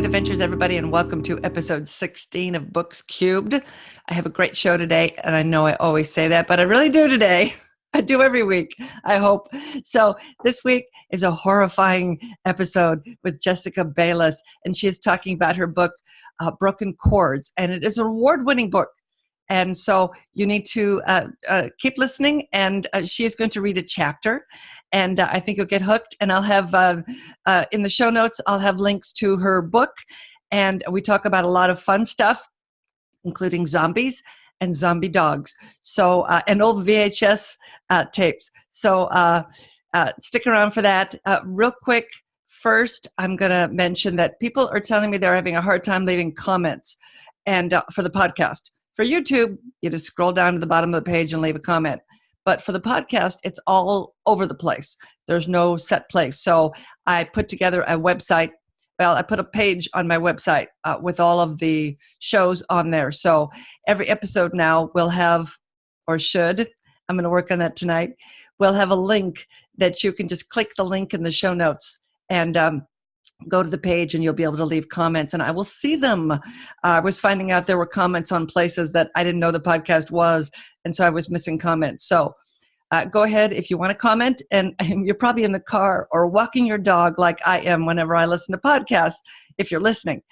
Good Adventures, everybody, and welcome to episode 16 of Books Cubed. I have a great show today, and I know I always say that, but I really do today. I do every week, I hope. So this week is a horrifying episode with Jessica Bayliss, and she is talking about her book, Broken Chords, and it is an award-winning book. And so you need to keep listening, and she is going to read a chapter, and I think you'll get hooked. And I'll have, in the show notes, I'll have links to her book, and we talk about a lot of fun stuff, including zombies and zombie dogs, so and old VHS tapes. So stick around for that. Real quick, first, I'm going to mention that people are telling me they're having a hard time leaving comments and for the podcast. For YouTube, you just scroll down to the bottom of the page and leave a comment. But for the podcast, it's all over the place. There's no set place. So I put together a website. Well, I put a page on my website with all of the shows on there. So every episode now will have, or should, I'm going to work on that tonight, we'll have a link that you can just click the link in the show notes and go to the page, and you'll be able to leave comments, and I will see them. I was finding out there were comments on places that I didn't know the podcast was, and so I was missing comments. So go ahead if you want to comment, and you're probably in the car or walking your dog like I am whenever I listen to podcasts, if you're listening.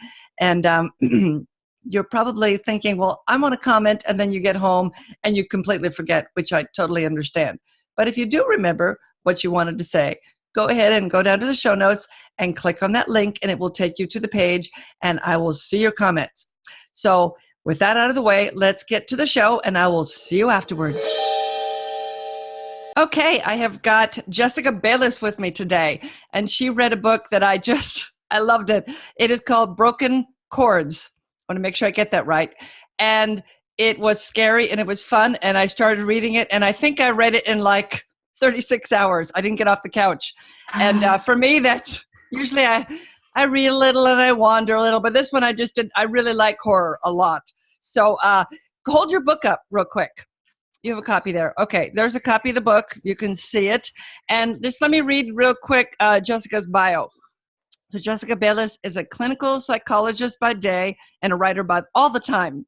And you're probably thinking, well, I want to comment, and then you get home and you completely forget, which I totally understand. But if you do remember what you wanted to say, go ahead and go down to the show notes and click on that link, and it will take you to the page, and I will see your comments. So with that out of the way, let's get to the show, and I will see you afterward. Okay, I have got Jessica Bayliss with me today, and she read a book that I loved it. It is called Broken Chords. I want to make sure I get that right. And it was scary, and it was fun, and I started reading it, and I think I read it in like 36 hours. I didn't get off the couch. And for me, that's usually I read a little and I wander a little, but this one I really like horror a lot. So hold your book up real quick. You have a copy there. Okay, there's a copy of the book. You can see it. And just let me read real quick Jessica's bio. So Jessica Bayliss is a clinical psychologist by day and a writer by all the time.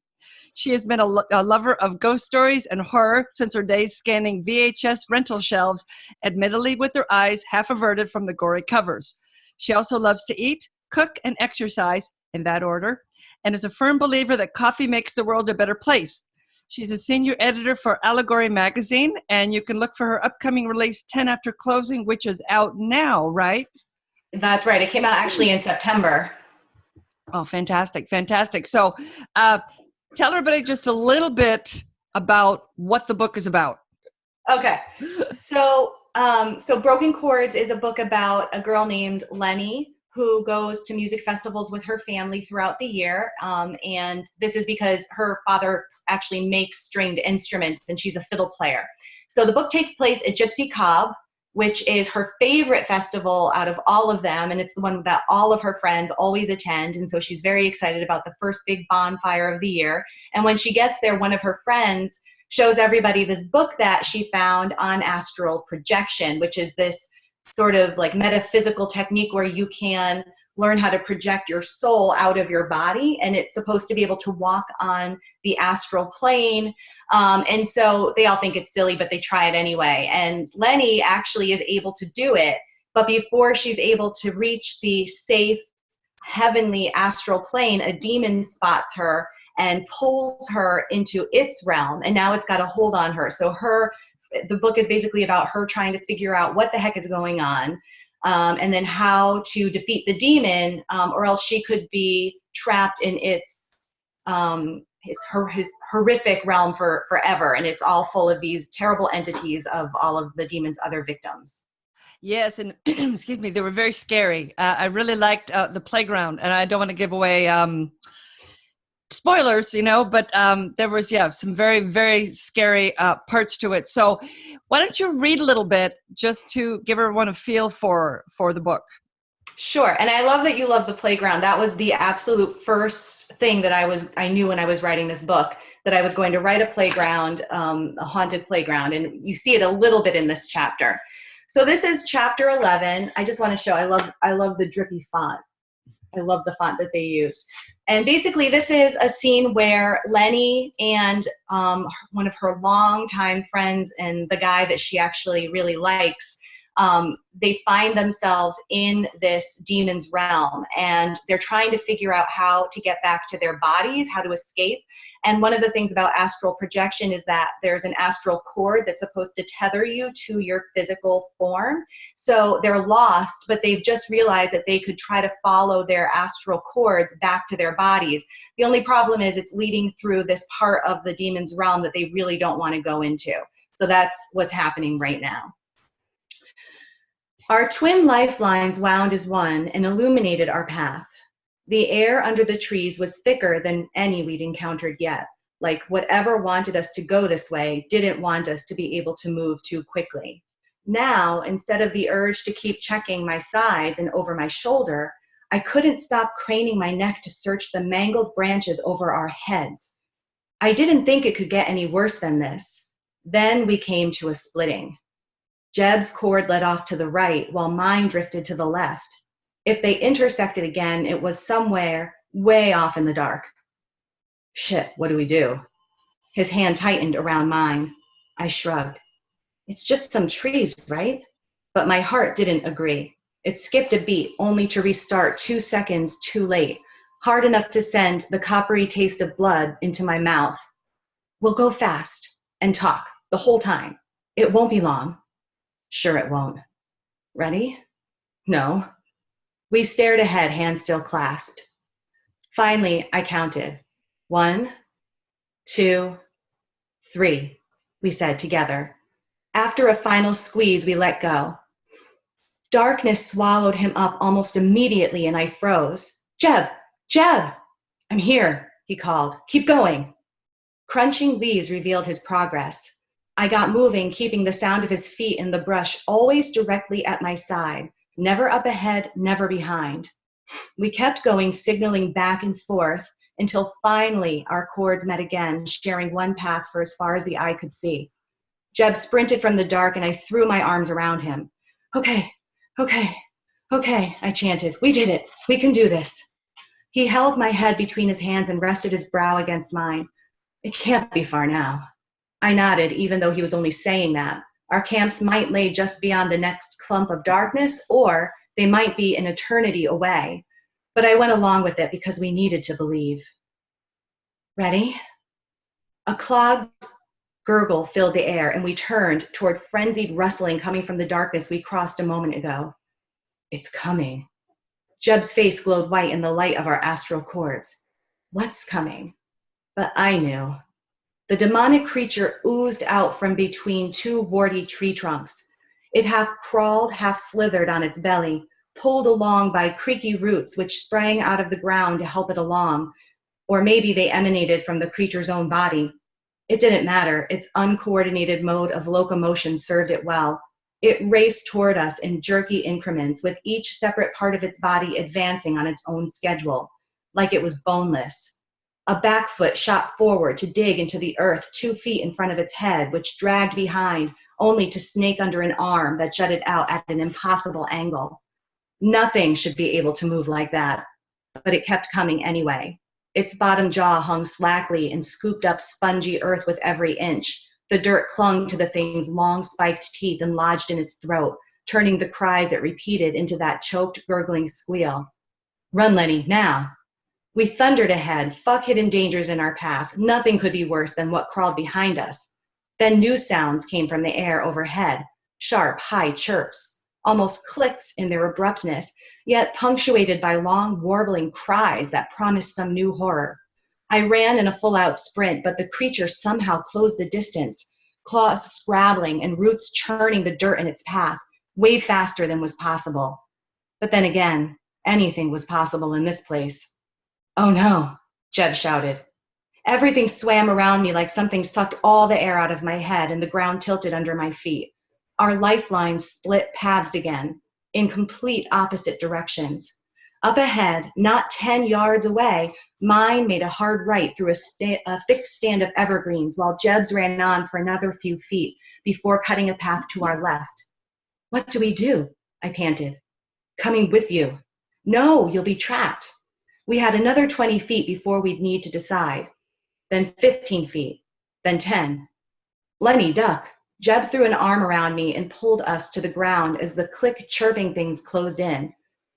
She has been a lover of ghost stories and horror since her days scanning VHS rental shelves, admittedly with her eyes half averted from the gory covers. She also loves to eat, cook, and exercise, in that order, and is a firm believer that coffee makes the world a better place. She's a senior editor for Allegory magazine, and you can look for her upcoming release, 10 After Closing, which is out now, right? That's right. It came out actually in September. Oh, fantastic, fantastic. So, tell everybody just a little bit about what the book is about. Okay. So Broken Chords is a book about a girl named Lenny who goes to music festivals with her family throughout the year. And this is because her father actually makes stringed instruments, and she's a fiddle player. So the book takes place at Gypsy Cobb, which is her favorite festival out of all of them. And it's the one that all of her friends always attend. And so she's very excited about the first big bonfire of the year. And when she gets there, one of her friends shows everybody this book that she found on astral projection, which is this sort of like metaphysical technique where you can learn how to project your soul out of your body, and it's supposed to be able to walk on the astral plane. And so they all think it's silly, but they try it anyway. And Lenny actually is able to do it, but before she's able to reach the safe heavenly astral plane, a demon spots her and pulls her into its realm, and now it's got a hold on her. So the book is basically about her trying to figure out what the heck is going on. And then how to defeat the demon, or else she could be trapped in his horrific realm forever. And it's all full of these terrible entities of all of the demon's other victims. Yes, and excuse me, they were very scary. I really liked the playground, and I don't want to give away spoilers, but there was, some very, very scary parts to it. So why don't you read a little bit just to give everyone a feel for the book? Sure. And I love that you love the playground. That was the absolute first thing that I knew when I was writing this book, that I was going to write a playground, a haunted playground. And you see it a little bit in this chapter. So this is chapter 11. I just want to show, I love the drippy font. I love the font that they used. And basically, this is a scene where Lenny and one of her longtime friends and the guy that she actually really likes, they find themselves in this demon's realm, and they're trying to figure out how to get back to their bodies, how to escape. And one of the things about astral projection is that there's an astral cord that's supposed to tether you to your physical form. So they're lost, but they've just realized that they could try to follow their astral cords back to their bodies. The only problem is it's leading through this part of the demon's realm that they really don't want to go into. So that's what's happening right now. Our twin lifelines wound as one and illuminated our path. The air under the trees was thicker than any we'd encountered yet, like whatever wanted us to go this way didn't want us to be able to move too quickly. Now, instead of the urge to keep checking my sides and over my shoulder, I couldn't stop craning my neck to search the mangled branches over our heads. I didn't think it could get any worse than this. Then we came to a splitting. Jeb's cord led off to the right while mine drifted to the left. If they intersected again, it was somewhere way off in the dark. Shit, what do we do? His hand tightened around mine. I shrugged. It's just some trees, right? But my heart didn't agree. It skipped a beat only to restart 2 seconds too late, hard enough to send the coppery taste of blood into my mouth. We'll go fast and talk the whole time. It won't be long. Sure it won't. Ready? No. We stared ahead, hands still clasped. Finally, I counted. 1, 2, 3, we said together. After a final squeeze, we let go. Darkness swallowed him up almost immediately, and I froze. Jeb! Jeb! I'm here, he called. Keep going. Crunching leaves revealed his progress. I got moving, keeping the sound of his feet in the brush always directly at my side, never up ahead, never behind. We kept going, signaling back and forth, until finally our cords met again, sharing one path for as far as the eye could see. Jeb sprinted from the dark, and I threw my arms around him. Okay, okay, okay, I chanted. We did it. We can do this. He held my head between his hands and rested his brow against mine. It can't be far now. I nodded, even though he was only saying that. Our camps might lay just beyond the next clump of darkness, or they might be an eternity away. But I went along with it because we needed to believe. Ready? A clogged gurgle filled the air, and we turned toward frenzied rustling coming from the darkness we crossed a moment ago. It's coming. Jeb's face glowed white in the light of our astral cords. What's coming? But I knew. The demonic creature oozed out from between 2 warty tree trunks. It half crawled, half slithered on its belly, pulled along by creaky roots which sprang out of the ground to help it along, or maybe they emanated from the creature's own body. It didn't matter. Its uncoordinated mode of locomotion served it well. It raced toward us in jerky increments, with each separate part of its body advancing on its own schedule, like it was boneless. A back foot shot forward to dig into the earth 2 feet in front of its head, which dragged behind, only to snake under an arm that jutted out at an impossible angle. Nothing should be able to move like that, but it kept coming anyway. Its bottom jaw hung slackly and scooped up spongy earth with every inch. The dirt clung to the thing's long spiked teeth and lodged in its throat, turning the cries it repeated into that choked, gurgling squeal. Run, Lenny, now! We thundered ahead, fuck hidden dangers in our path. Nothing could be worse than what crawled behind us. Then new sounds came from the air overhead, sharp, high chirps, almost clicks in their abruptness, yet punctuated by long, warbling cries that promised some new horror. I ran in a full-out sprint, but the creature somehow closed the distance, claws scrabbling and roots churning the dirt in its path, way faster than was possible. But then again, anything was possible in this place. Oh no, Jeb shouted. Everything swam around me like something sucked all the air out of my head, and the ground tilted under my feet. Our lifelines split paths again, in complete opposite directions. Up ahead, not 10 yards away, mine made a hard right through a thick stand of evergreens, while Jeb's ran on for another few feet before cutting a path to our left. What do we do? I panted. Coming with you. No, you'll be trapped. We had another 20 feet before we'd need to decide. Then 15 feet. Then 10. Lenny, duck. Jeb threw an arm around me and pulled us to the ground as the click chirping things closed in.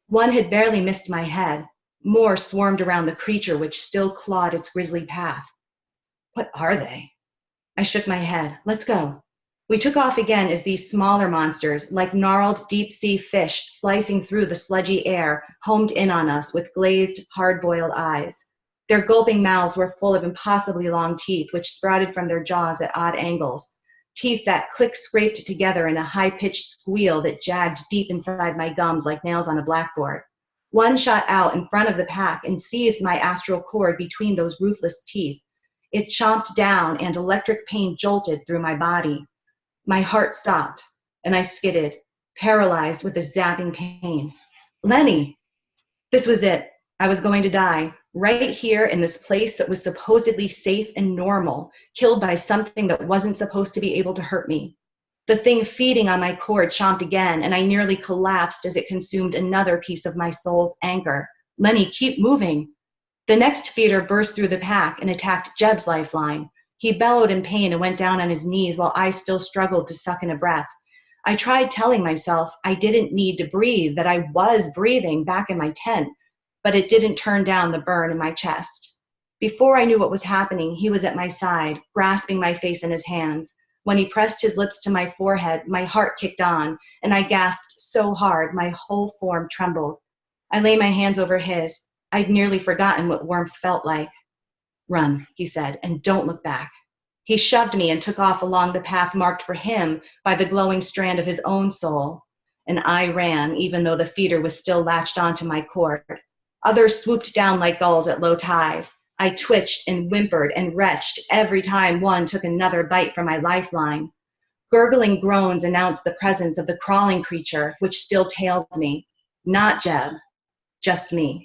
One had barely missed my head. More swarmed around the creature which still clawed its grisly path. What are they? I shook my head. Let's go. We took off again as these smaller monsters, like gnarled deep-sea fish slicing through the sludgy air, homed in on us with glazed, hard-boiled eyes. Their gulping mouths were full of impossibly long teeth which sprouted from their jaws at odd angles, teeth that click-scraped together in a high-pitched squeal that jagged deep inside my gums like nails on a blackboard. One shot out in front of the pack and seized my astral cord between those ruthless teeth. It chomped down and electric pain jolted through my body. My heart stopped, and I skidded, paralyzed with a zapping pain. Lenny! This was it. I was going to die, right here in this place that was supposedly safe and normal, killed by something that wasn't supposed to be able to hurt me. The thing feeding on my cord chomped again, and I nearly collapsed as it consumed another piece of my soul's anchor. Lenny, keep moving. The next feeder burst through the pack and attacked Jeb's lifeline. He bellowed in pain and went down on his knees while I still struggled to suck in a breath. I tried telling myself I didn't need to breathe, that I was breathing back in my tent, but it didn't turn down the burn in my chest. Before I knew what was happening, he was at my side, grasping my face in his hands. When he pressed his lips to my forehead, my heart kicked on, and I gasped so hard my whole form trembled. I lay my hands over his. I'd nearly forgotten what warmth felt like. Run, he said, and don't look back. He shoved me and took off along the path marked for him by the glowing strand of his own soul. And I ran, even though the feeder was still latched onto my cord. Others swooped down like gulls at low tide. I twitched and whimpered and retched every time one took another bite from my lifeline. Gurgling groans announced the presence of the crawling creature, which still tailed me. Not Jeb, just me.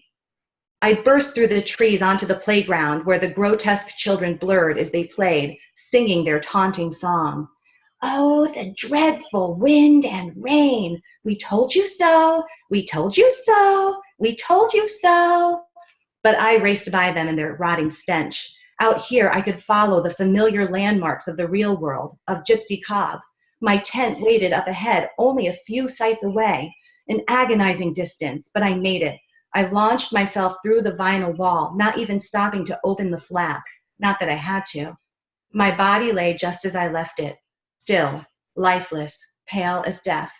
I burst through the trees onto the playground where the grotesque children blurred as they played, singing their taunting song. Oh, the dreadful wind and rain. We told you so. We told you so. We told you so. But I raced by them in their rotting stench. Out here, I could follow the familiar landmarks of the real world, of Gypsy Cobb. My tent waited up ahead, only a few sights away, an agonizing distance, but I made it. I launched myself through the vinyl wall, not even stopping to open the flap. Not that I had to. My body lay just as I left it, still, lifeless, pale as death.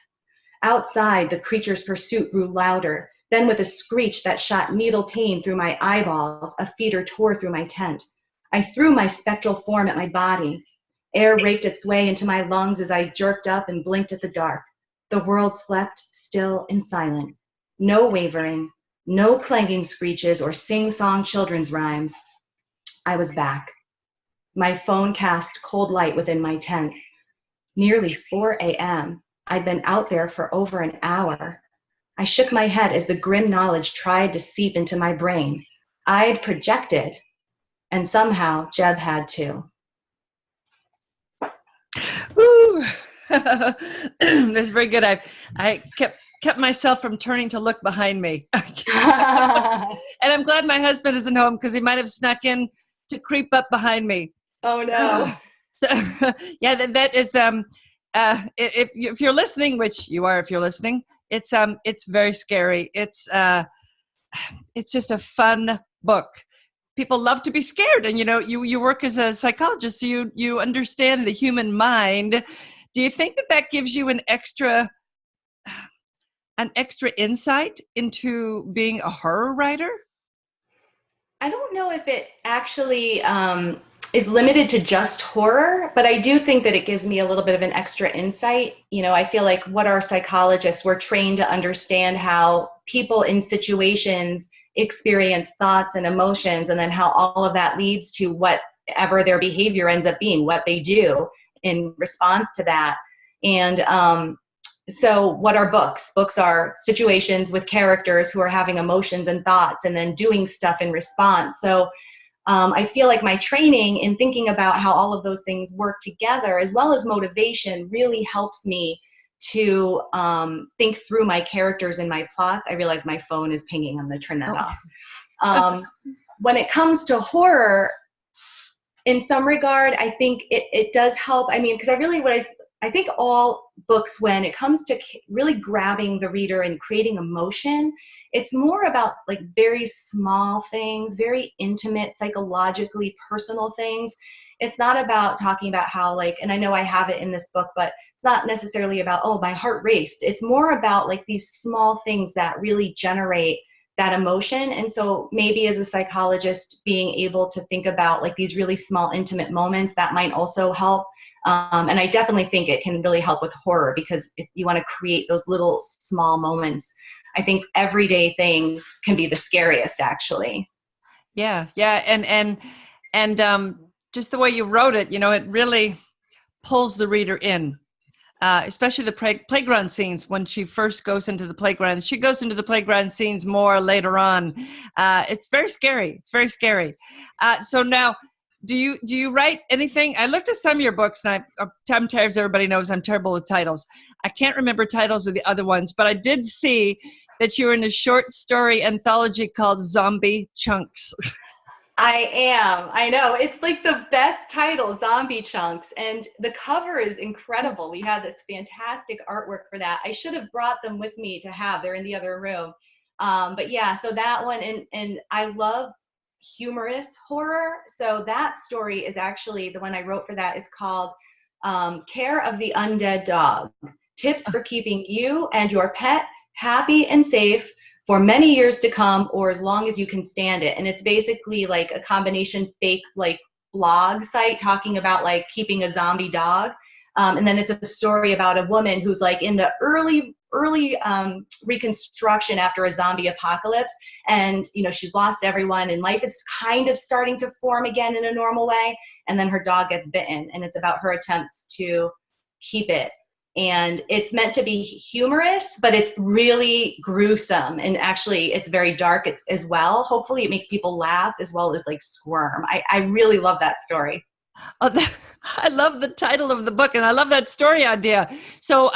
Outside, the creature's pursuit grew louder. Then with a screech that shot needle pain through my eyeballs, a feeder tore through my tent. I threw my spectral form at my body. Air raked its way into my lungs as I jerked up and blinked at the dark. The world slept, still and silent. No wavering. No clanging screeches or sing-song children's rhymes. I was back. My phone cast cold light within my tent. Nearly 4 a.m. I'd been out there for over an hour. I shook my head as the grim knowledge tried to seep into my brain. I'd projected, and somehow Jeb had too. Woo! That's very good. I kept myself from turning to look behind me. And I'm glad my husband isn't home because he might have snuck in to creep up behind me. Oh no. So, yeah, that is if you're listening, which you are if you're listening, it's very scary. It's just a fun book. People love to be scared, and you work as a psychologist, so you understand the human mind. Do you think that gives you an extra insight into being a horror writer? I don't know if it actually is limited to just horror, but I do think that it gives me a little bit of an extra insight. I feel like what our psychologists, we're trained to understand how people in situations experience thoughts and emotions, and then how all of that leads to whatever their behavior ends up being, what they do in response to that. And so what are books? Books are situations with characters who are having emotions and thoughts and then doing stuff in response. So I feel like my training in thinking about how all of those things work together, as well as motivation, really helps me to think through my characters and my plots. I realize my phone is pinging. I'm going to turn that off. When it comes to horror, in some regard, I think it does help. I mean, because I think all books, when it comes to really grabbing the reader and creating emotion, it's more about like very small things, very intimate, psychologically personal things. It's not about talking about how like, and I know I have it in this book, but it's not necessarily about, oh, my heart raced. It's more about like these small things that really generate that emotion. And so maybe as a psychologist, being able to think about like these really small, intimate moments, that might also help. And I definitely think it can really help with horror, because if you want to create those little small moments, I think everyday things can be the scariest, actually. Yeah. And just the way you wrote it, it really pulls the reader in. Especially the playground scenes when she first goes into the playground. She goes into the playground scenes more later on. It's very scary. It's very scary. So now, do you write anything? I looked at some of your books, and I'm terrible, as everybody knows, I'm terrible with titles. I can't remember titles of the other ones, but I did see that you were in a short story anthology called Zombie Chunks. I am. I know. It's like the best title, Zombie Chunks. And the cover is incredible. We had this fantastic artwork for that. I should have brought them with me to have. They're in the other room. But yeah, so that one, and I love humorous horror. So that story is actually, the one I wrote for that is called Care of the Undead Dog. Tips for keeping you and your pet happy and safe for many years to come, or as long as you can stand it. And it's basically like a combination fake like blog site talking about like keeping a zombie dog. And then it's a story about a woman who's like in the early reconstruction after a zombie apocalypse. And, she's lost everyone and life is kind of starting to form again in a normal way. And then her dog gets bitten, and it's about her attempts to keep it. And it's meant to be humorous, but it's really gruesome. And actually, it's very dark as well. Hopefully, it makes people laugh as well as like squirm. I really love that story. Oh, I love the title of the book, and I love that story idea. So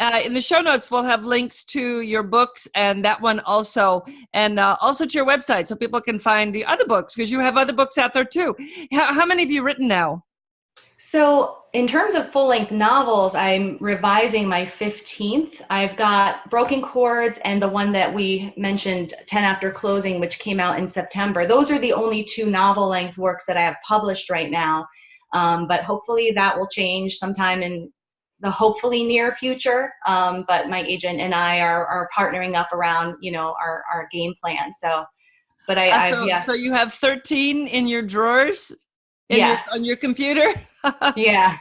in the show notes, we'll have links to your books and that one also, and also to your website so people can find the other books, because you have other books out there too. How many have you written now? So in terms of full-length novels, I'm revising my 15th. I've got Broken Chords and the one that we mentioned, 10 After Closing, which came out in September. Those are the only 2 novel-length works that I have published right now. But hopefully that will change sometime in the hopefully near future. But my agent and I are partnering up around, our game plan. So, but So you have 13 in your drawers? Yes. On your computer? Yeah.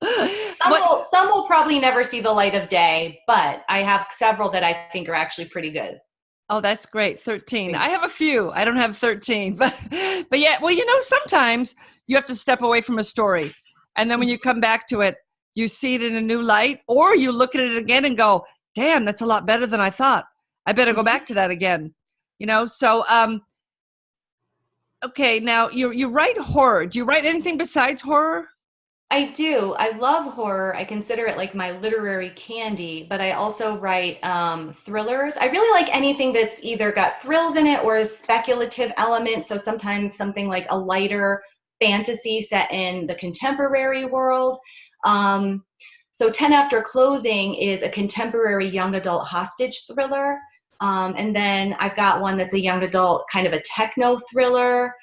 Some will probably never see the light of day, but I have several that I think are actually pretty good. Oh, that's great. 13. I have a few. I don't have 13, but yeah, well, sometimes you have to step away from a story, and then when you come back to it, you see it in a new light, or you look at it again and go, damn, that's a lot better than I thought. I better go back to that again. So okay, now you write horror. Do you write anything besides horror? I do. I love horror. I consider it like my literary candy, but I also write thrillers. I really like anything that's either got thrills in it or a speculative element. So sometimes something like a lighter fantasy set in the contemporary world. So 10 After Closing is a contemporary young adult hostage thriller. And then I've got one that's a young adult kind of a techno thriller.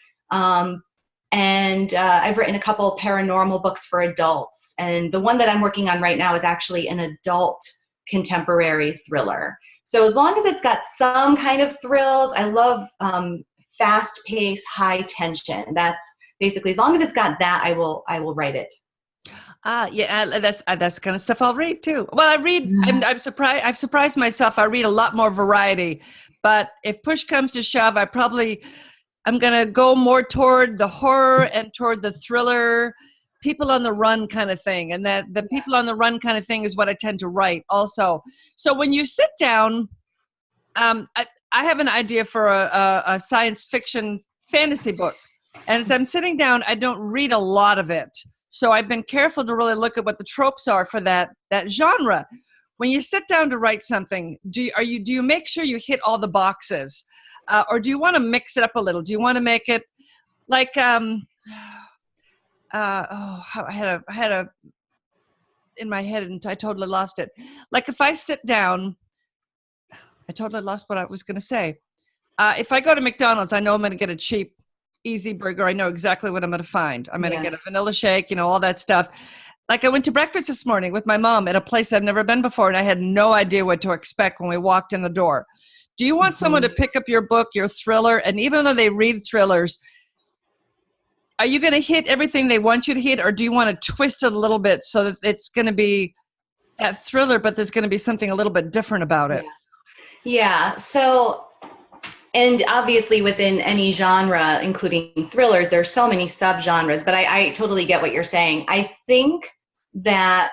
And I've written a couple of paranormal books for adults. And the one that I'm working on right now is actually an adult contemporary thriller. So as long as it's got some kind of thrills, I love fast-paced, high tension. That's basically, as long as it's got that, I will write it. Yeah, that's the kind of stuff I'll read too. Well, I read. I'm surprised. I've surprised myself. I read a lot more variety, but if push comes to shove, I'm gonna go more toward the horror and toward the thriller, people on the run kind of thing, and that the people on the run kind of thing is what I tend to write also. So when you sit down, I have an idea for a science fiction fantasy book, and as I'm sitting down, I don't read a lot of it. So I've been careful to really look at what the tropes are for that genre. When you sit down to write something, do you make sure you hit all the boxes, or do you want to mix it up a little? Do you want to make it like I had a in my head and I totally lost it. Like if I sit down, I totally lost what I was going to say. If I go to McDonald's, I know I'm going to get a cheap, easy burger. I know exactly what I'm going to find. I'm going to get a vanilla shake, all that stuff. Like I went to breakfast this morning with my mom at a place I've never been before, and I had no idea what to expect when we walked in the door. Do you want someone to pick up your book, your thriller, and even though they read thrillers, are you going to hit everything they want you to hit, or do you want to twist it a little bit so that it's going to be that thriller, but there's going to be something a little bit different about it? Yeah. So, and obviously within any genre, including thrillers, there's so many subgenres, but I totally get what you're saying. I think that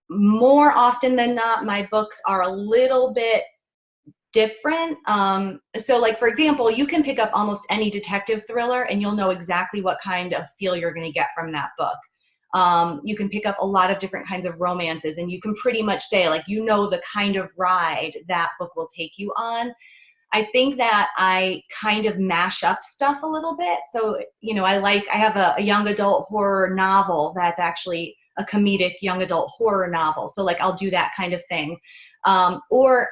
more often than not, my books are a little bit different. So like, for example, you can pick up almost any detective thriller and you'll know exactly what kind of feel you're going to get from that book. You can pick up a lot of different kinds of romances and you can pretty much say, like, the kind of ride that book will take you on. I think that I kind of mash up stuff a little bit. So, I have a young adult horror novel that's actually a comedic young adult horror novel. So like, I'll do that kind of thing. Or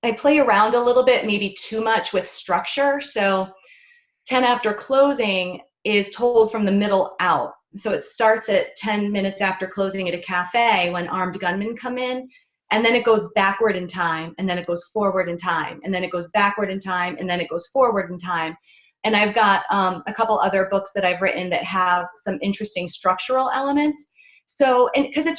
I play around a little bit, maybe too much with structure. So 10 After Closing is told from the middle out. So it starts at 10 minutes after closing at a cafe when armed gunmen come in, and then it goes backward in time, and then it goes forward in time, and then it goes backward in time, and then it goes forward in time. And I've got a couple other books that I've written that have some interesting structural elements. So, and because it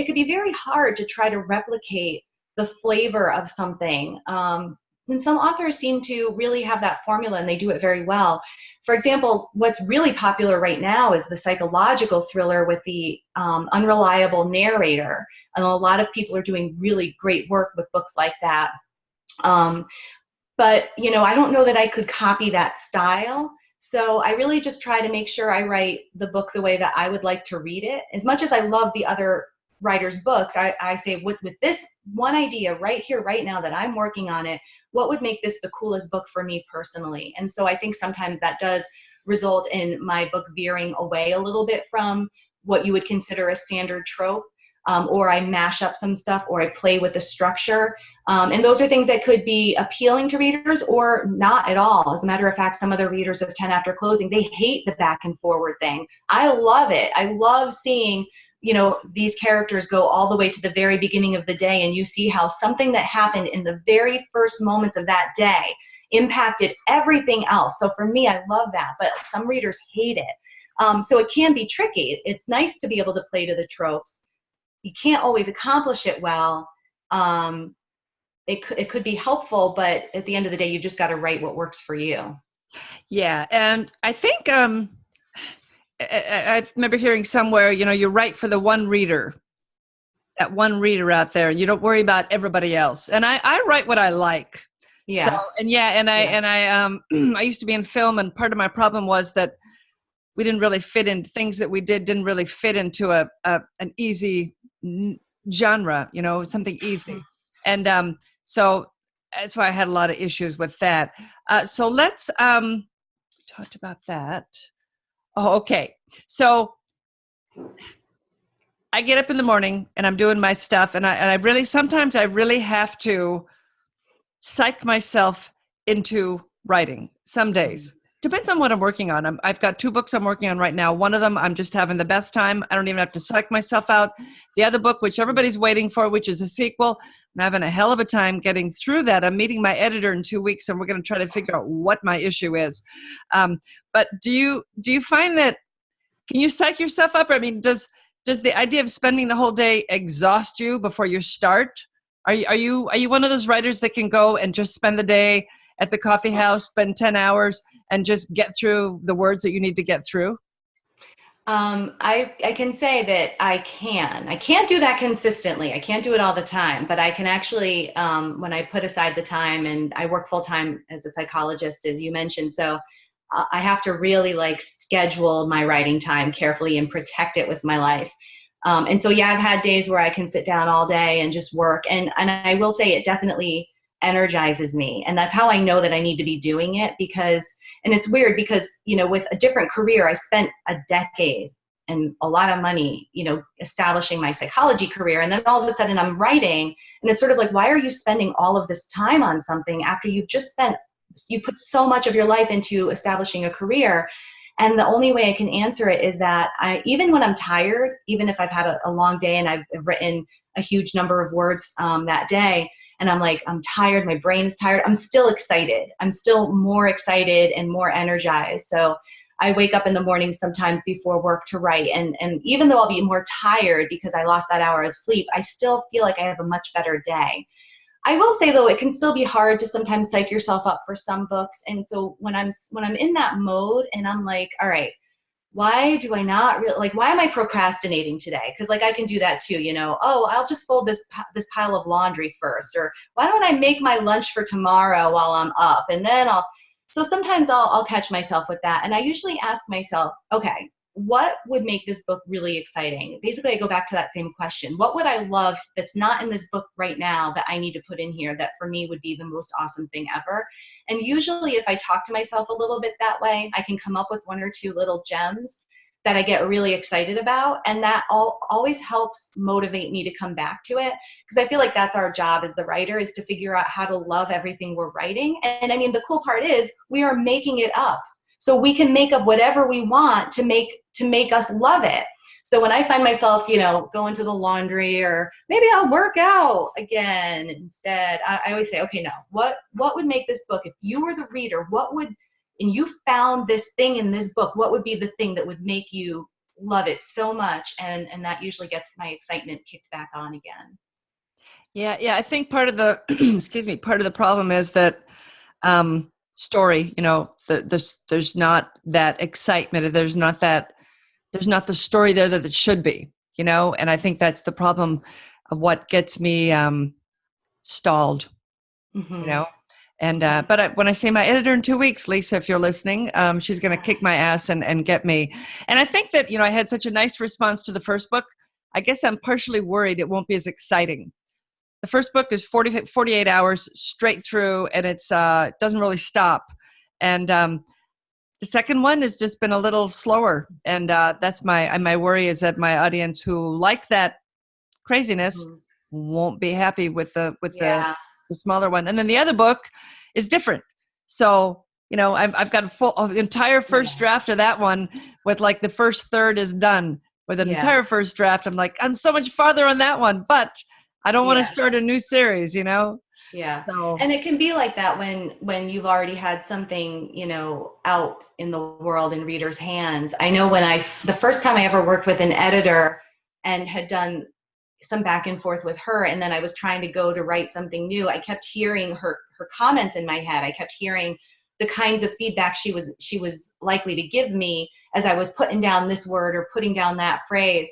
could be very hard to try to replicate the flavor of something. And some authors seem to really have that formula and they do it very well. For example, what's really popular right now is the psychological thriller with the unreliable narrator. And a lot of people are doing really great work with books like that. But, I don't know that I could copy that style. So I really just try to make sure I write the book the way that I would like to read it. As much as I love the other writers' books, I say with this one idea right here, right now that I'm working on it, what would make this the coolest book for me personally? And so I think sometimes that does result in my book veering away a little bit from what you would consider a standard trope, or I mash up some stuff, or I play with the structure. And those are things that could be appealing to readers or not at all. As a matter of fact, some of the readers of 10 After Closing, they hate the back and forward thing. I love it. I love seeing these characters go all the way to the very beginning of the day, and you see how something that happened in the very first moments of that day impacted everything else. So for me, I love that, but some readers hate it. So it can be tricky. It's nice to be able to play to the tropes. You can't always accomplish it well. It could be helpful, but at the end of the day, you just got to write what works for you. Yeah, and I think I remember hearing somewhere, you write for the one reader, that one reader out there, and you don't worry about everybody else. And I write what I like. Yeah. So, I used to be in film, and part of my problem was that we didn't really fit in, things that we didn't really fit into an easy genre, something easy. And so that's why I had a lot of issues with that. So let's we talked about that. Oh, okay. So I get up in the morning and I'm doing my stuff, and sometimes I really have to psych myself into writing some days. Depends on what I'm working on. I've got 2 books I'm working on right now. One of them, I'm just having the best time. I don't even have to psych myself out. The other book, which everybody's waiting for, which is a sequel, I'm having a hell of a time getting through that. I'm meeting my editor in 2 weeks, and we're going to try to figure out what my issue is. But do you find that, can you psych yourself up? I mean, does the idea of spending the whole day exhaust you before you start? Are you one of those writers that can go and just spend the day at the coffee house, spend 10 hours, and just get through the words that you need to get through? I can say that I can. I can't do that consistently. I can't do it all the time, but I can actually, when I put aside the time, and I work full time as a psychologist, as you mentioned. So I have to really like schedule my writing time carefully and protect it with my life. And so, yeah, I've had days where I can sit down all day and just work. And I will say it definitely energizes me. And that's how I know that I need to be doing it because, and it's weird because, you know, with a different career, I spent a decade and a lot of money, you know, establishing my psychology career. And then all of a sudden I'm writing, and it's sort of like, why are you spending all of this time on something after you put so much of your life into establishing a career? And the only way I can answer it is that even when I'm tired, even if I've had a long day and I've written a huge number of words that day, and I'm like, I'm tired, my brain is tired, I'm still excited. I'm still more excited and more energized. So I wake up in the morning sometimes before work to write. And even though I'll be more tired because I lost that hour of sleep, I still feel like I have a much better day. I will say though, it can still be hard to sometimes psych yourself up for some books. And so when I'm in that mode and I'm like, all right, why do I not like, why am I procrastinating today? Because like I can do that too, you know, oh, I'll just fold this pile of laundry first, or why don't I make my lunch for tomorrow while I'm up, and then so sometimes I'll catch myself with that. And I usually ask myself, okay, what would make this book really exciting? Basically, I go back to that same question. What would I love that's not in this book right now that I need to put in here that for me would be the most awesome thing ever? And usually if I talk to myself a little bit that way, I can come up with one or two little gems that I get really excited about. And that always helps motivate me to come back to it. Because I feel like that's our job as the writer, is to figure out how to love everything we're writing. And I mean, the cool part is we are making it up. So we can make up whatever we want to make us love it. So when I find myself, you know, going to the laundry, or maybe I'll work out again instead, I always say, okay, now what would make this book, if you were the reader, and you found this thing in this book, what would be the thing that would make you love it so much? And that usually gets my excitement kicked back on again. Yeah. I think part of the, excuse me, part of the problem is that story, you know, there's not that excitement. There's not the story there that it should be, you know, and I think that's the problem of what gets me stalled, you know. And but when I see my editor in 2 weeks, Lisa, if you're listening, she's going to kick my ass and get me. And I think that, you know, I had such a nice response to the first book. I guess I'm partially worried it won't be as exciting. The first book is 48 hours straight through, and it's doesn't really stop. And the second one has just been a little slower, and that's my worry, is that my audience who like that craziness won't be happy with the smaller one. And then the other book is different. So, you know, I've got an entire first draft of that one, with like the first third is done with an entire first draft. I'm like, I'm so much farther on that one, but I don't want to start a new series, you know? Yeah. So. And it can be like that when you've already had something, you know, out in the world in readers' hands. I know the first time I ever worked with an editor and had done some back and forth with her, and then I was trying to go to write something new, I kept hearing her comments in my head. I kept hearing the kinds of feedback she was likely to give me as I was putting down this word or putting down that phrase.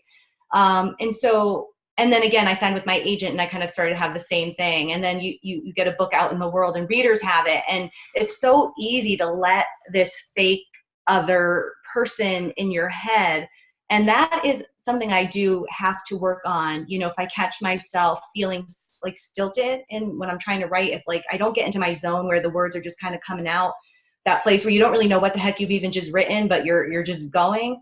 And then again, I signed with my agent, and I kind of started to have the same thing. And then you get a book out in the world and readers have it. And it's so easy to let this fake other person in your head. And that is something I do have to work on. You know, if I catch myself feeling like stilted when I'm trying to write, if like I don't get into my zone where the words are just kind of coming out, that place where you don't really know what the heck you've even just written, but you're just going.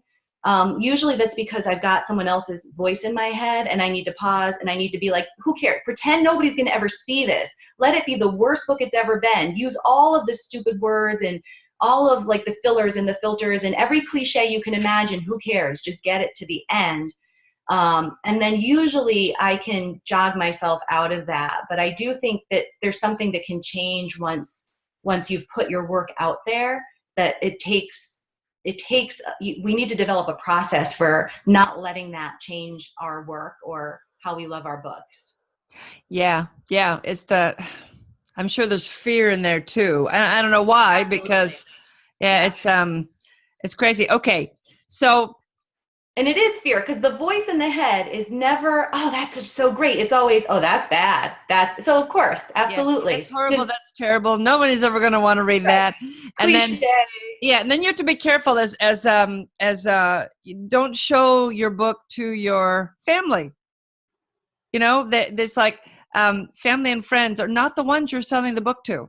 Usually that's because I've got someone else's voice in my head, and I need to pause, and I need to be like, who cares? Pretend nobody's going to ever see this. Let it be the worst book it's ever been. Use all of the stupid words and all of like the fillers and the filters and every cliche you can imagine. Who cares? Just get it to the end. And then usually I can jog myself out of that. But I do think that there's something that can change once you've put your work out there, that we need to develop a process for not letting that change our work or how we love our books. Yeah. I'm sure there's fear in there too. I don't know why. Absolutely. Because it's crazy. Okay. So And it is fear because the voice in the head is never, oh, that's so great. It's always, oh, that's bad. That's so, of course, Yes, that's absolutely. horrible. That's terrible. Nobody's ever going to want to read Right. that. And then, Cliche. yeah, and then you have to be careful as you don't show your book to your family. You know, that there's like family and friends are not the ones you're selling the book to.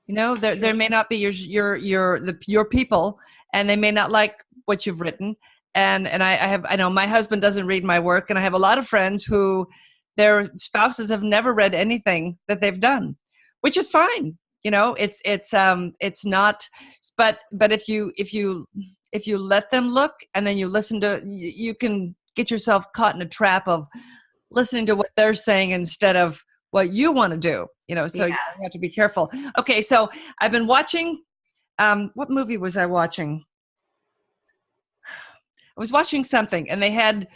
You know, there may not be your people, and they may not like what you've written. And I know my husband doesn't read my work, and I have a lot of friends who their spouses have never read anything that they've done, which is fine. You know, it's not, but if you let them look and then you listen to, you can get yourself caught in a trap of listening to what they're saying instead of what you want to do, you know, so Yeah. you have to be careful. Okay, so I've been watching, what movie was I watching? I was watching something, and they had,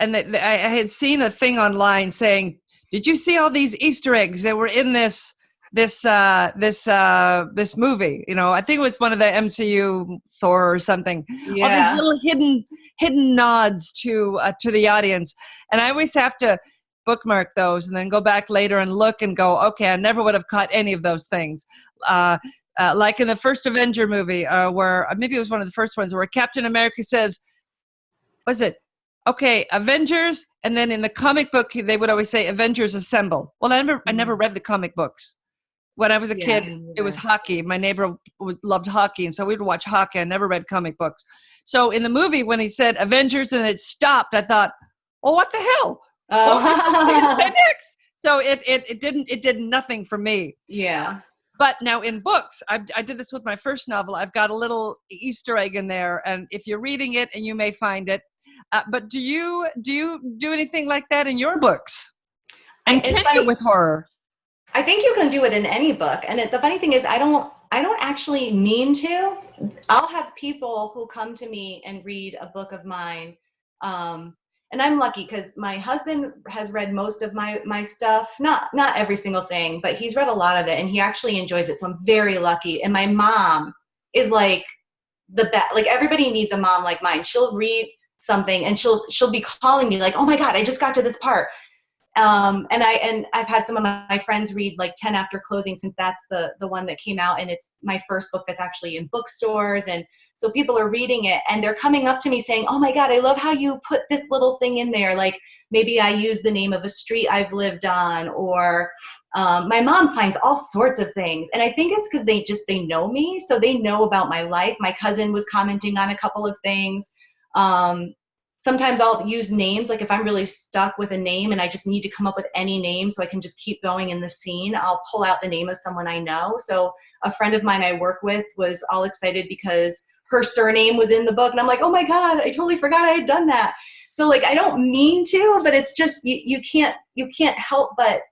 I had seen a thing online saying, "Did you see all these Easter eggs that were in this movie?" You know, I think it was one of the MCU Thor or something. All these Yeah. little hidden nods to the audience, and I always have to bookmark those and then go back later and look and go, okay, I never would have caught any of those things. Like in the first Avenger movie, where maybe it was one of the first ones where Captain America says, was it? Okay, Avengers, and then in the comic book they would always say Avengers Assemble. Well, I never read the comic books. When I was a Yeah. kid, it was hockey. My neighbor loved hockey, and so we'd watch hockey. I never read comic books. So in the movie, when he said Avengers and it stopped, I thought, well, what the hell? What was he going to say Oh. next? So it did nothing for me. Yeah. But now in books, I did this with my first novel. I've got a little Easter egg in there, and if you're reading it, and you may find it. But do you do anything like that in your books? And It's can you funny. with horror? I think you can do it in any book. And the funny thing is, I don't actually mean to. I'll have people who come to me and read a book of mine. And I'm lucky because my husband has read most of my stuff, not every single thing, but he's read a lot of it and he actually enjoys it. So I'm very lucky. And my mom is like the best. Like everybody needs a mom like mine. She'll read something and she'll be calling me like, "Oh my God, I just got to this part." And I've had some of my friends read like 10 After Closing, since that's the one that came out, and it's my first book that's actually in bookstores. And so people are reading it and they're coming up to me saying, "Oh my God, I love how you put this little thing in there." Like maybe I use the name of a street I've lived on, or my mom finds all sorts of things. And I think it's because they know me, so they know about my life. My cousin was commenting on a couple of things. Um, Sometimes I'll use names, like if I'm really stuck with a name and I just need to come up with any name so I can just keep going in the scene, I'll pull out the name of someone I know. So a friend of mine I work with was all excited because her surname was in the book, and I'm like, "Oh my God, I totally forgot I had done that." So like I don't mean to, but it's just you can't help but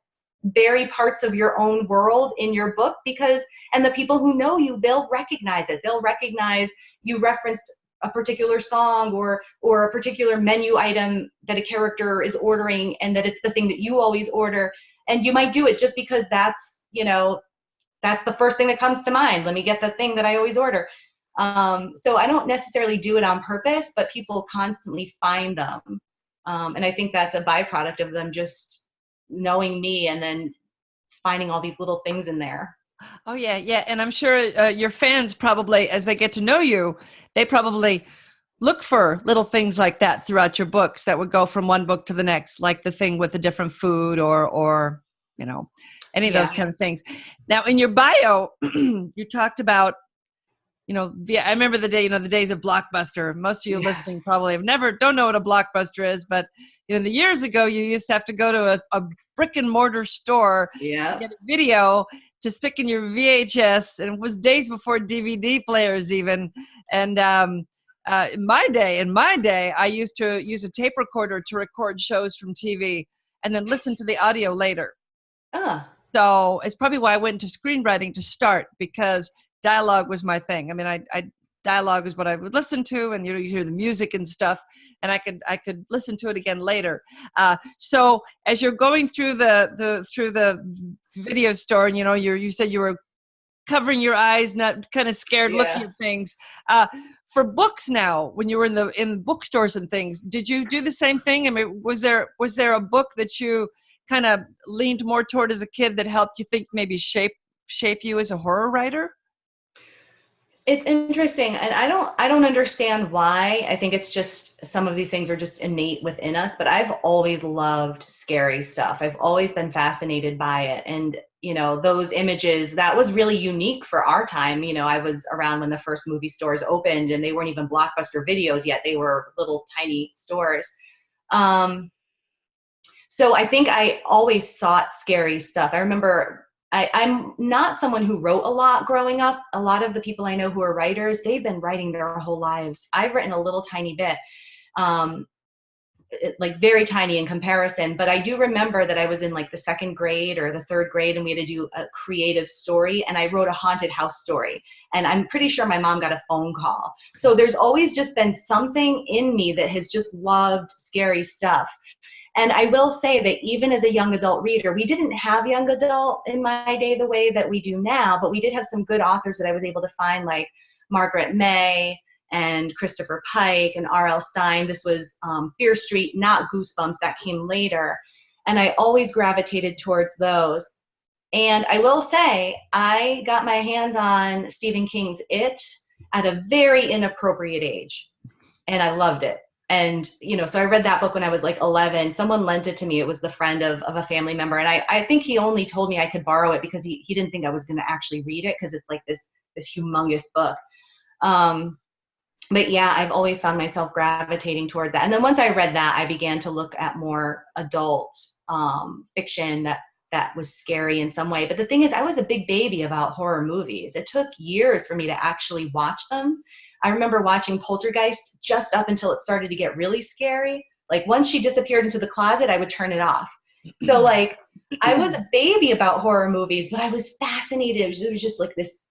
bury parts of your own world in your book, because and the people who know you, they'll recognize it. They'll recognize you referenced a particular song or a particular menu item that a character is ordering, and that it's the thing that you always order. And you might do it just because that's the first thing that comes to mind. Let me get the thing that I always order. So I don't necessarily do it on purpose, but people constantly find them. And I think that's a byproduct of them just knowing me and then finding all these little things in there. Oh yeah, yeah, and I'm sure your fans probably, as they get to know you, they probably look for little things like that throughout your books that would go from one book to the next, like the thing with the different food, or you know, any of those Yeah. kind of things. Now, in your bio, you talked about, you know, I remember the day, you know, the days of Blockbuster. Most of you Yeah. listening probably don't know what a Blockbuster is, but you know, the years ago, you used to have to go to a brick and mortar store to Yeah. get a video to stick in your VHS, and it was days before DVD players even. And in my day, I used to use a tape recorder to record shows from TV and then listen to the audio later. Oh, So it's probably why I went into screenwriting to start, because dialogue was my thing. I mean, I dialogue is what I would listen to, and you hear the music and stuff, and I could listen to it again later. So as you're going through the video store, and you know you said you were covering your eyes, not kind of scared, looking yeah. at things. Uh, for books now, when you were in bookstores and things, did you do the same thing? I mean, was there a book that you kind of leaned more toward as a kid that helped you think, maybe shape you as a horror writer? It's interesting, and I don't understand why. I think it's just some of these things are just innate within us, but I've always loved scary stuff. I've always been fascinated by it. And, those images, that was really unique for our time. I was around when the first movie stores opened, and they weren't even Blockbuster videos yet. They were little tiny stores. So I think I always sought scary stuff. I remember I'm not someone who wrote a lot growing up. A lot of the people I know who are writers, they've been writing their whole lives. I've written a little tiny bit, like very tiny in comparison. But I do remember that I was in like the second grade or the third grade, and we had to do a creative story. And I wrote a haunted house story. And I'm pretty sure my mom got a phone call. So there's always just been something in me that has just loved scary stuff. And I will say that even as a young adult reader, we didn't have young adult in my day the way that we do now, but we did have some good authors that I was able to find, like Margaret May and Christopher Pike and R.L. Stine. This was Fear Street, not Goosebumps, that came later. And I always gravitated towards those. And I will say, I got my hands on Stephen King's It at a very inappropriate age, and I loved it. And, so I read that book when I was like 11. Someone lent it to me. It was the friend of a family member. And I think he only told me I could borrow it because he didn't think I was going to actually read it, because it's like this humongous book. But yeah, I've always found myself gravitating toward that. And then once I read that, I began to look at more adult fiction that was scary in some way. But the thing is, I was a big baby about horror movies. It took years for me to actually watch them. I remember watching Poltergeist just up until it started to get really scary. Like once she disappeared into the closet, I would turn it off. So like I was a baby about horror movies, but I was fascinated. It was just like this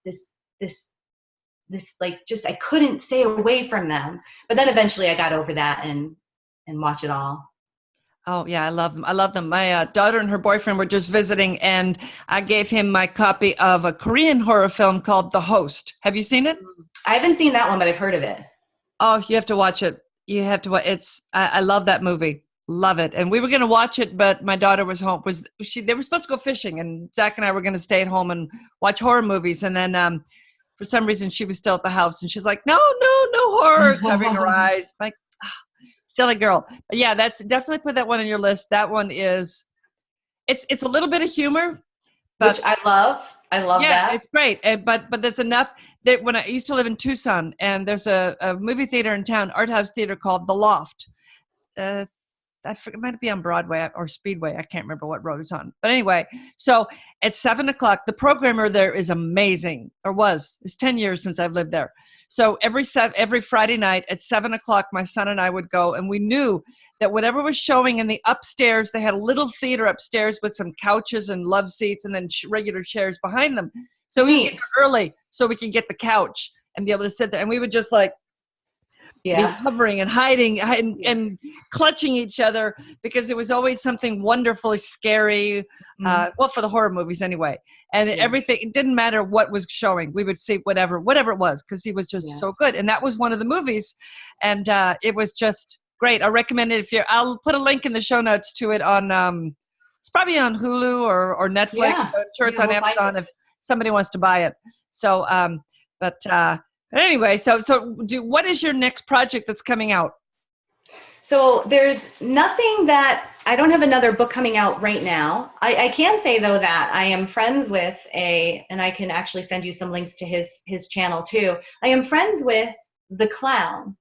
like, just, I couldn't stay away from them. But then eventually I got over that and watched it all. Oh yeah, I love them. I love them. My daughter and her boyfriend were just visiting, and I gave him my copy of a Korean horror film called The Host. Have you seen it? I haven't seen that one, but I've heard of it. Oh, you have to watch it. You have to watch. I love that movie. Love it. And we were going to watch it, but my daughter was home. They were supposed to go fishing, and Zach and I were going to stay at home and watch horror movies. And then for some reason, she was still at the house, and she's like, "No horror," covering her eyes. Like, silly girl. But yeah, that's definitely, put that one on your list. That one is, it's a little bit of humor, but which I love. I love that. Yeah, it's great. But there's enough that when I used to live in Tucson, and there's a movie theater in town, art house theater called The Loft. I forget, it might be on Broadway or Speedway. I can't remember what road it's on. But anyway, so at 7:00, the programmer there is amazing, or was. It's 10 years since I've lived there. So every Friday night at 7:00, my son and I would go, and we knew that whatever was showing in the upstairs, they had a little theater upstairs with some couches and love seats, and then regular chairs behind them. So we would get there early so we could get the couch and be able to sit there. And we would just like, be hovering and hiding and clutching each other, because it was always something wonderfully scary. Well, for the horror movies anyway. And everything, it didn't matter what was showing. We would see whatever it was, because he was just so good. And that was one of the movies. And it was just great. I recommend it. I'll put a link in the show notes to it on, it's probably on Hulu or Netflix. Yeah. I'm sure it's on Amazon if somebody wants to buy it. So, but anyway, so what is your next project that's coming out? So there's nothing that, I don't have another book coming out right now. I can say though that I am friends with and I can actually send you some links to his channel too. I am friends with The Clown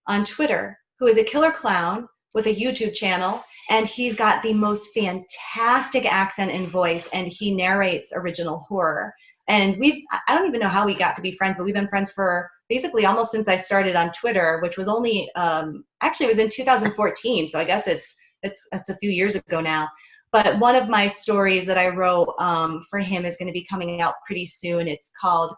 on Twitter, who is a killer clown with a YouTube channel, and he's got the most fantastic accent and voice, and he narrates original horror. And I don't even know how we got to be friends, but we've been friends for basically almost since I started on Twitter, which was only, actually it was in 2014. So I guess it's a few years ago now. But one of my stories that I wrote for him is going to be coming out pretty soon. It's called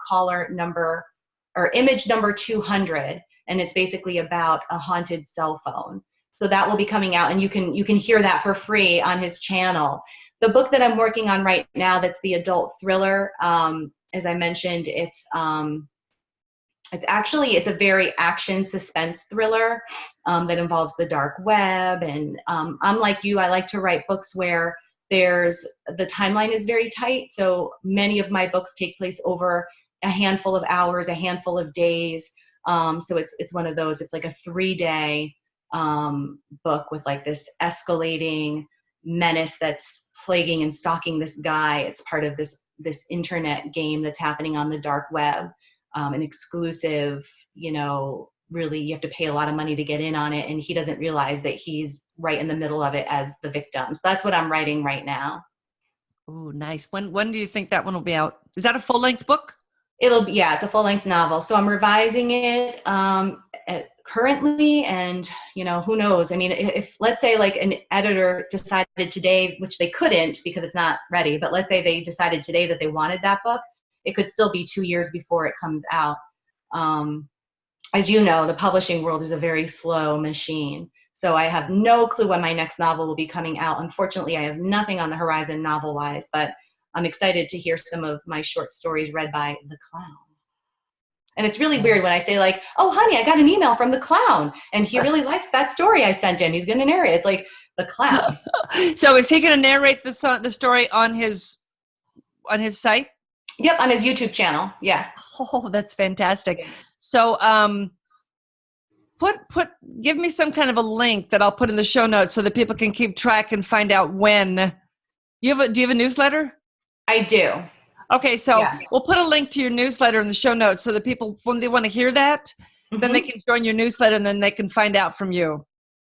Image Number 200. And it's basically about a haunted cell phone. So that will be coming out, and you can hear that for free on his channel. The book that I'm working on right now, that's the adult thriller, as I mentioned, it's It's a very action suspense thriller that involves the dark web. And unlike you, I like to write books where the timeline is very tight. So many of my books take place over a handful of hours, a handful of days. So it's one of those. It's like a 3-day book with like this escalating menace that's plaguing and stalking this guy. It's part of this internet game that's happening on the dark web. An exclusive, really you have to pay a lot of money to get in on it, and he doesn't realize that he's right in the middle of it as the victim. So that's what I'm writing right now. Oh, nice. When do you think that one will be out? Is that a full-length book? It's a full-length novel. So I'm revising it currently, and who knows? I mean, if let's say like an editor decided today, which they couldn't because it's not ready, but let's say they decided today that they wanted that book, it could still be 2 years before it comes out. As you know, the publishing world is a very slow machine. So I have no clue when my next novel will be coming out. Unfortunately, I have nothing on the horizon novel-wise, but I'm excited to hear some of my short stories read by the clown. And it's really weird when I say like, oh, honey, I got an email from the clown, and he really likes that story I sent him. He's going to narrate. It's like the clown. So is he going to narrate the story on his site? Yep, on his YouTube channel. Yeah. Oh, that's fantastic. So, give me some kind of a link that I'll put in the show notes so that people can keep track and find out when. Do you have a newsletter? I do. Okay, so we'll put a link to your newsletter in the show notes so that people, when they want to hear that, then they can join your newsletter and then they can find out from you.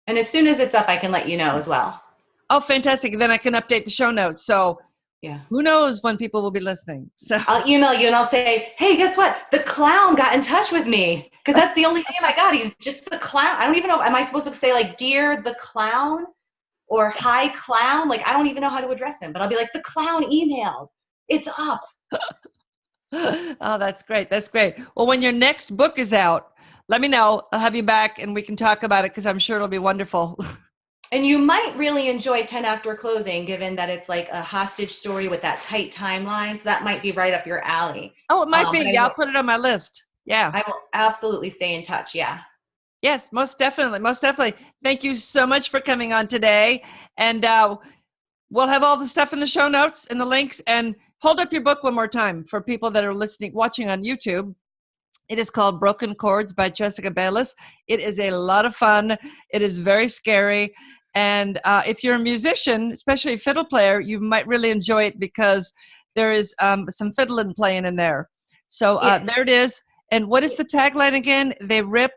And as soon as it's up, I can let you know as well. Oh, fantastic. Then I can update the show notes. So who knows when people will be listening. So I'll email you and I'll say, hey, guess what? The clown got in touch with me, because that's the only name I got. He's just the clown. I don't even know. Am I supposed to say like, dear the clown or hi clown? Like, I don't even know how to address him, but I'll be like, the clown emailed. It's up. Oh, that's great. That's great. Well, when your next book is out, let me know. I'll have you back and we can talk about it, because I'm sure it'll be wonderful. And you might really enjoy 10 After Closing, given that it's like a hostage story with that tight timeline. So that might be right up your alley. Oh, it might be. Yeah, I'll put it on my list. Yeah. I will absolutely stay in touch. Yeah. Yes, most definitely. Most definitely. Thank you so much for coming on today. And we'll have all the stuff in the show notes and the links. And hold up your book one more time for people that are watching on YouTube. It is called Broken Chords by Jessica Bayliss. It is a lot of fun. It is very scary. And if you're a musician, especially a fiddle player, you might really enjoy it, because there is some fiddling playing in there. So there it is. And what is the tagline again? They rip,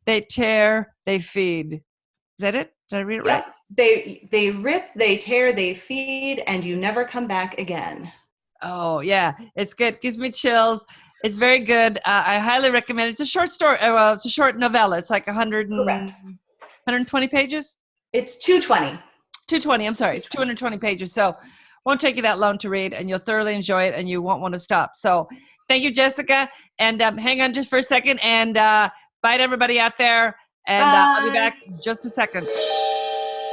they tear, they feed. Is that it? Did I read it right? They rip, they tear, they feed, and you never come back again. Oh, yeah. It's good. It gives me chills. It's very good. I highly recommend it. It's a short story. Well, it's a short novella. It's like 120 pages? It's 220. 220. I'm sorry. It's 220 pages. So won't take you that long to read, and you'll thoroughly enjoy it, and you won't want to stop. So thank you, Jessica. And hang on just for a second. And bye to everybody out there. And I'll be back in just a second.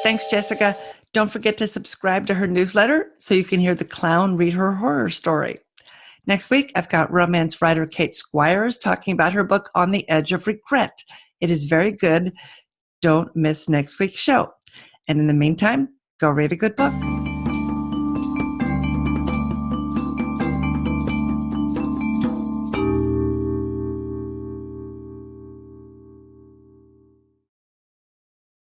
Thanks, Jessica. Don't forget to subscribe to her newsletter so you can hear the clown read her horror story. Next week, I've got romance writer Kate Squires talking about her book, On the Edge of Regret. It is very good. Don't miss next week's show. And in the meantime, go read a good book.